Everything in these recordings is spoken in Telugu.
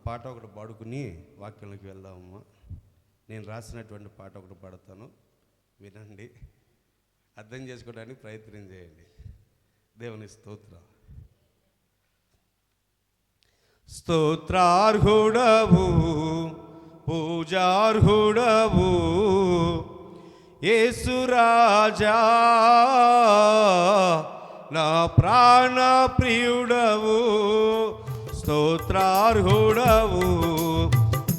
పాట ఒకటి పాడుకుని వాక్యంలోకి వెళ్దామమ్మా. నేను రాసినటువంటి పాట ఒకటి పాడతాను, వినండి, అర్థం చేసుకోవడానికి ప్రయత్నం చేయండి. దేవుని స్తోత్రం. స్తోత్రార్హుడవు పూజార్హుడవు యేసు రాజా, నా ప్రాణ ప్రియుడవు. స్తోత్రార్హుడవు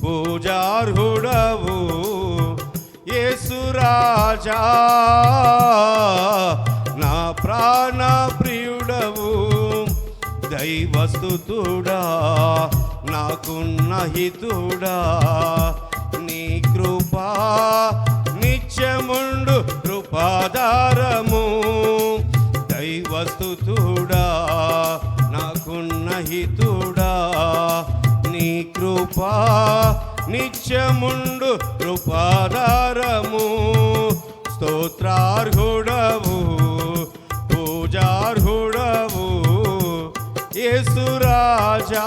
పూజార్హుడవు యేసు రాజా, నా ప్రాణ ప్రియుడవు. దైవస్తుతుడా నాకున్న హితుడా, నీ కృపా నిత్యముండు కృపాధారము. దైవస్తుతుడా నాకున్న హితుడా, నీ కృపా నిత్యముండు కృపాధారము. స్తోత్రార్హుడవు పూజార్హుడవు యేసు రాజా,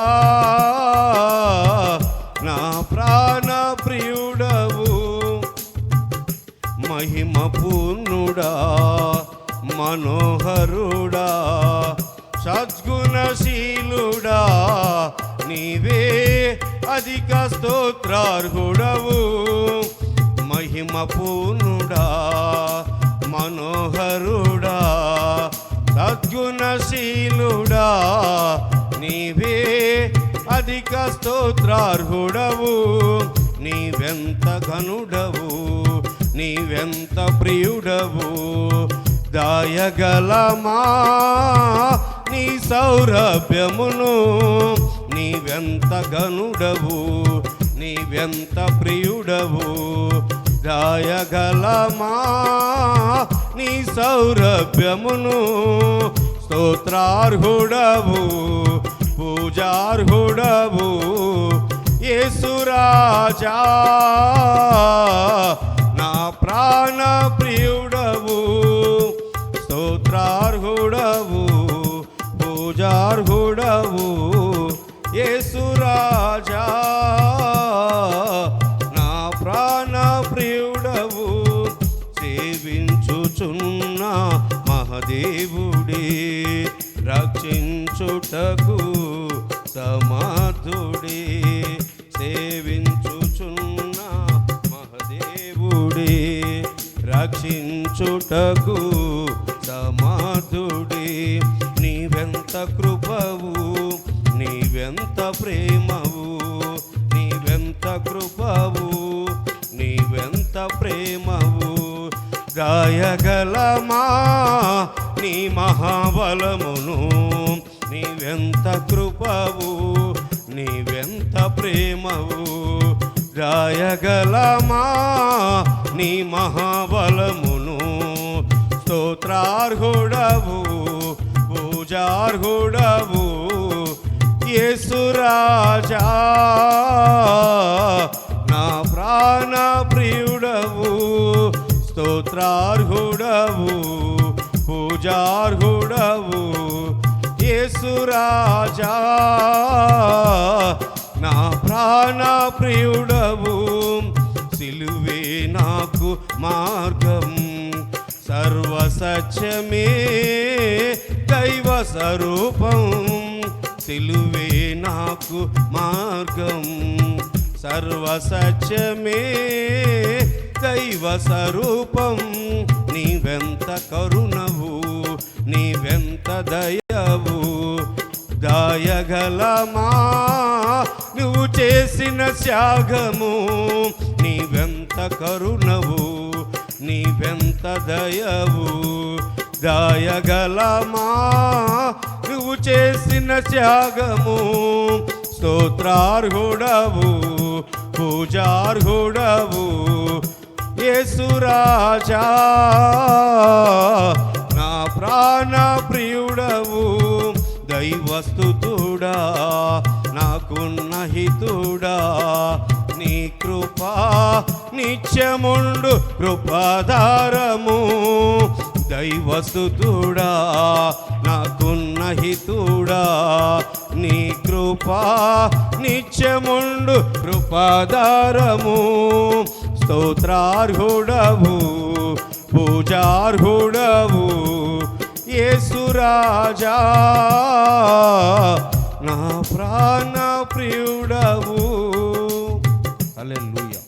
నా ప్రాణ ప్రియుడవు. మహిమ పూర్ణుడా మనోహరుడా సద్గుణశీలుడా, నీవే అధిక స్తోత్రార్హుడవు. మహిమ పూర్ణుడా మనోహరుడా సద్గుణశీలుడా, నీవే అధిక స్తోత్రార్హుడవు. నీవెంత ఘనుడవు, నీవెంత ప్రియుడవు, దాయగలమా నీ సౌరభ్యమును. నీవెంత ఘనుడవు, నీవెంత ప్రియుడవు, దాయగలమా నీ సౌరభ్యమును. స్తోత్రార్హుడవు పూజార్హుడవు యేసు రాజా, నా ప్రాణ ప్రియుడవు. స్తోత్రార్హుడవు పూజార్హుడవు యేసు రాజా, నా ప్రాణ ప్రియుడవు. సేవించుచున్న మహదేవుడే, రక్షించుటకు సమర్థుడే. సేవించుచున్న మహదేవుడే, రక్షించుటకు సమర్థుడే. నీవెంత కృపవు, నీవెంత ప్రేమవు, నీవెంత కృపవు, నీవెంత ప్రేమవు. గాయగలమా నీ మహాబలమును, నీవెంత కృపవు, నీవెంత ప్రేమవు. గాయగలమా నీ మహాబలమును. స్తోత్రార్హుడవు పూజార్హుడవు యేసు రాజా, నా ప్రాణ ప్రియుడవు. స్తోత్రార్హుడవు పూజార్హుడవు యేసు రాజా, నా ప్రాణ ప్రియుడవు. సిలువే నాకు మార్గం, సర్వసత్యమే దైవ స్వరూపం. సిలువే నాకు మార్గం, సర్వసత్యమే దైవ స్వరూపం. నీవెంత కరుణవు, నీవెంత దయవు, దాయగలమా నువ్వు చేసిన త్యాగము. నీవెంత కరుణవు, నీవెంత దయవు, దాయగలమా నువ్వు చేసిన త్యాగము. స్తోత్రార్హుడవు పూజార్హుడవు యేసు రాజా, నా ప్రాణ ప్రియుడవు. దైవస్తుతుడా నాకున్న హితుడా, నీ కృపా నిత్యముండు కృపాధారము. దైవస్తుతుడా నాకున్న హితుడా నీ కృపా నిత్యముండు కృపాధారము స్తోత్రార్హుడవు పూజార్హుడవు యేసురాజా నా ప్రాణ ప్రియుడవు. హల్లెలూయా.